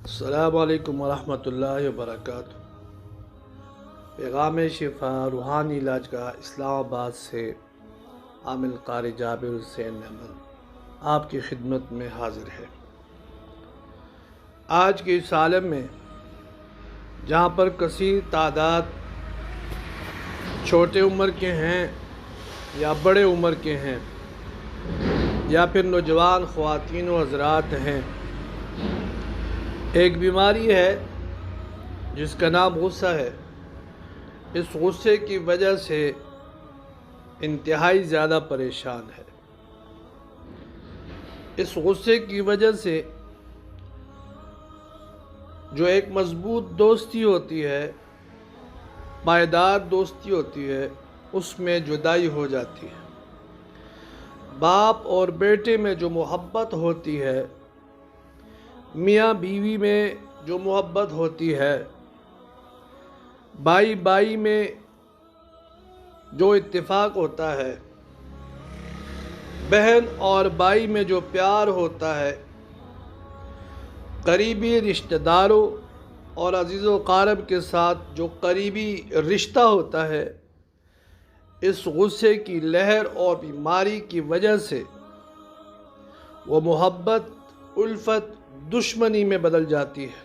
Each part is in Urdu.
السلام علیکم ورحمۃ اللہ وبرکاتہ۔ پیغام شفا روحانی علاج کا اسلام آباد سے عامل قاری جابر حسین احمد آپ کی خدمت میں حاضر ہے۔ آج کے اس عالم میں جہاں پر کثیر تعداد چھوٹے عمر کے ہیں یا بڑے عمر کے ہیں یا پھر نوجوان خواتین و حضرات ہیں، ایک بیماری ہے جس کا نام غصہ ہے۔ اس غصے کی وجہ سے انتہائی زیادہ پریشان ہے۔ اس غصے کی وجہ سے جو ایک مضبوط دوستی ہوتی ہے، پائیدار دوستی ہوتی ہے، اس میں جدائی ہو جاتی ہے۔ باپ اور بیٹے میں جو محبت ہوتی ہے، میاں بیوی میں جو محبت ہوتی ہے، بھائی بھائی میں جو اتفاق ہوتا ہے، بہن اور بھائی میں جو پیار ہوتا ہے، قریبی رشتہ داروں اور عزیز و اقارب کے ساتھ جو قریبی رشتہ ہوتا ہے، اس غصے کی لہر اور بیماری کی وجہ سے وہ محبت الفت دشمنی میں بدل جاتی ہے۔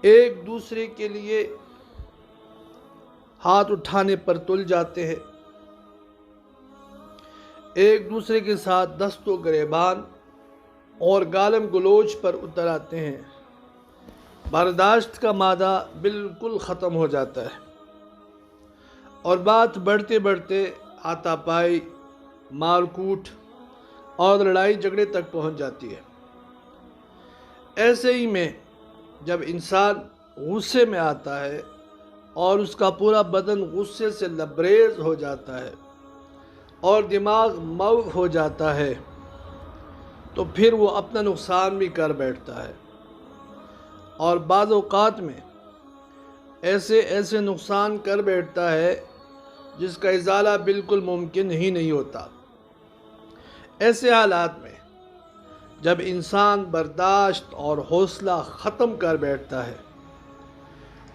ایک دوسرے کے لیے ہاتھ اٹھانے پر تل جاتے ہیں، ایک دوسرے کے ساتھ دست و گریبان اور گالم گلوچ پر اتر آتے ہیں۔ برداشت کا مادہ بالکل ختم ہو جاتا ہے اور بات بڑھتے بڑھتے ہاتھا پائی، مار کوٹ اور لڑائی جھگڑے تک پہنچ جاتی ہے۔ ایسے ہی میں جب انسان غصے میں آتا ہے اور اس کا پورا بدن غصے سے لبریز ہو جاتا ہے اور دماغ مو ہو جاتا ہے، تو پھر وہ اپنا نقصان بھی کر بیٹھتا ہے، اور بعض اوقات میں ایسے نقصان کر بیٹھتا ہے جس کا ازالہ بالکل ممکن ہی نہیں ہوتا۔ ایسے حالات میں جب انسان برداشت اور حوصلہ ختم کر بیٹھتا ہے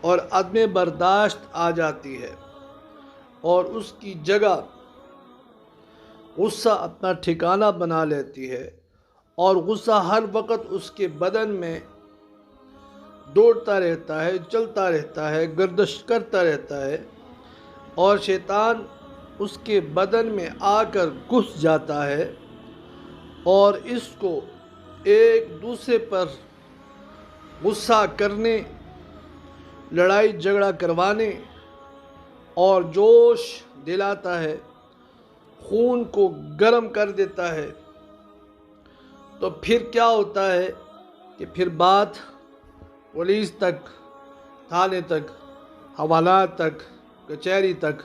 اور عدم برداشت آ جاتی ہے اور اس کی جگہ غصہ اپنا ٹھکانہ بنا لیتی ہے، اور غصہ ہر وقت اس کے بدن میں دوڑتا رہتا ہے، چلتا رہتا ہے، گردش کرتا رہتا ہے، اور شیطان اس کے بدن میں آ کر گھس جاتا ہے اور اس کو ایک دوسرے پر غصہ کرنے، لڑائی جھگڑا کروانے اور جوش دلاتا ہے، خون کو گرم کر دیتا ہے۔ تو پھر کیا ہوتا ہے کہ پھر بات پولیس تک، تھانے تک، حوالات تک، کچہری تک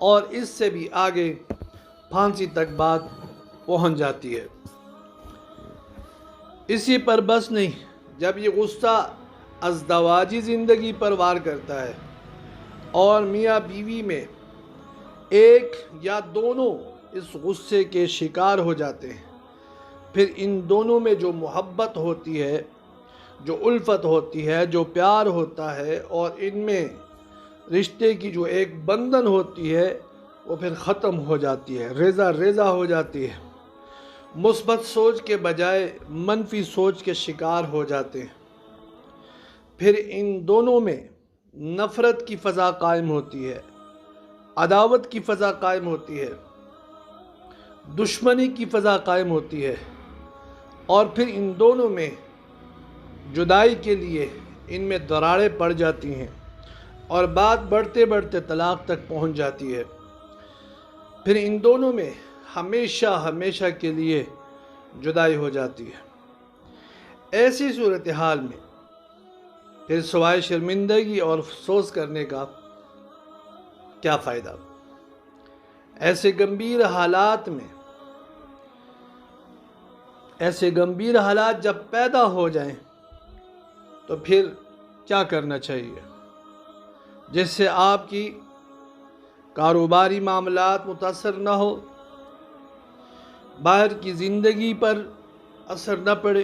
اور اس سے بھی آگے پھانسی تک بات پہنچ جاتی ہے۔ اسی پر بس نہیں، جب یہ غصہ ازدواجی زندگی پر وار کرتا ہے اور میاں بیوی میں ایک یا دونوں اس غصے کے شکار ہو جاتے ہیں، پھر ان دونوں میں جو محبت ہوتی ہے، جو الفت ہوتی ہے، جو پیار ہوتا ہے، اور ان میں رشتے کی جو ایک بندھن ہوتی ہے، وہ پھر ختم ہو جاتی ہے، ریزہ ریزہ ہو جاتی ہے۔ مثبت سوچ کے بجائے منفی سوچ کے شکار ہو جاتے ہیں۔ پھر ان دونوں میں نفرت کی فضا قائم ہوتی ہے، عداوت کی فضا قائم ہوتی ہے، دشمنی کی فضا قائم ہوتی ہے، اور پھر ان دونوں میں جدائی کے لیے ان میں دراڑیں پڑ جاتی ہیں اور بات بڑھتے بڑھتے طلاق تک پہنچ جاتی ہے۔ پھر ان دونوں میں ہمیشہ کے لیے جدائی ہو جاتی ہے۔ ایسی صورتحال میں پھر سوائے شرمندگی اور افسوس کرنے کا کیا فائدہ؟ ایسے گمبھیر حالات جب پیدا ہو جائیں تو پھر کیا کرنا چاہیے جس سے آپ کی کاروباری معاملات متاثر نہ ہو، باہر کی زندگی پر اثر نہ پڑے،